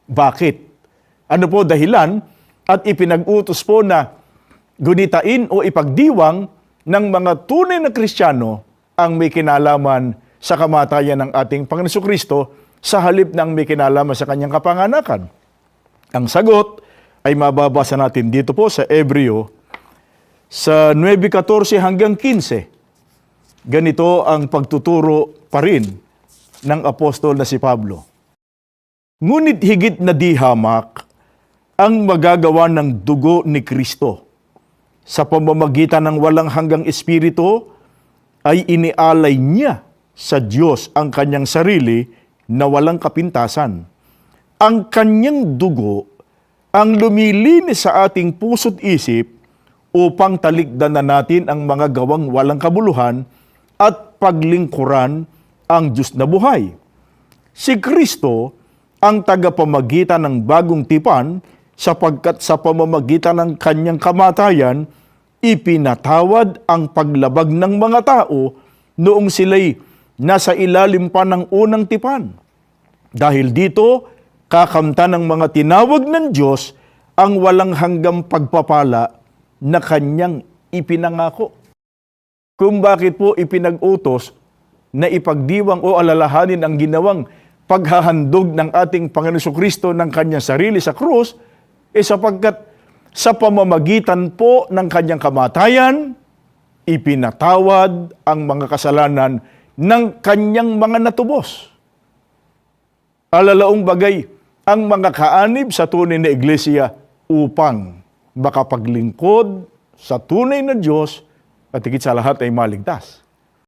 Bakit? Ano po dahilan? At ipinag-utos po na gunitain o ipagdiwang ng mga tunay na Kristiyano ang may kinalaman sa kamatayan ng ating Panginoon Jesucristo sa halip ng may kinalaman sa kanyang kapanganakan. Ang sagot ay mababasa natin dito po sa Hebreo sa 9:14 hanggang 15. Ganito ang pagtuturo pa rin ng apostol na si Pablo. Ngunit higit na di hamak ang magagawa ng dugo ni Kristo. Sa pamamagitan ng walang hanggang espiritu ay inialay niya sa Diyos ang kanyang sarili na walang kapintasan. Ang kanyang dugo ang lumilinis sa ating puso't isip upang talikdan na natin ang mga gawang walang kabuluhan at paglingkuran ang Diyos na buhay. Si Kristo ang tagapamagitan ng bagong tipan sapagkat sa pamamagitan ng kanyang kamatayan, ipinatawad ang paglabag ng mga tao noong sila'y nasa ilalim pa ng unang tipan. Dahil dito, kakamtan ng mga tinawag ng Diyos ang walang hanggang pagpapala na kanyang ipinangako. Kung bakit po ipinag-utos na ipagdiwang o alalahanin ang ginawang paghahandog ng ating Panginoon Jesucristo ng kanyang sarili sa krus, sapagkat sa pamamagitan po ng kanyang kamatayan, ipinatawad ang mga kasalanan ng kanyang mga natubos. Alalaong bagay ang mga kaanib sa tunay na iglesia upang makapaglingkod sa tunay na Diyos at higit sa lahat ay maligtas.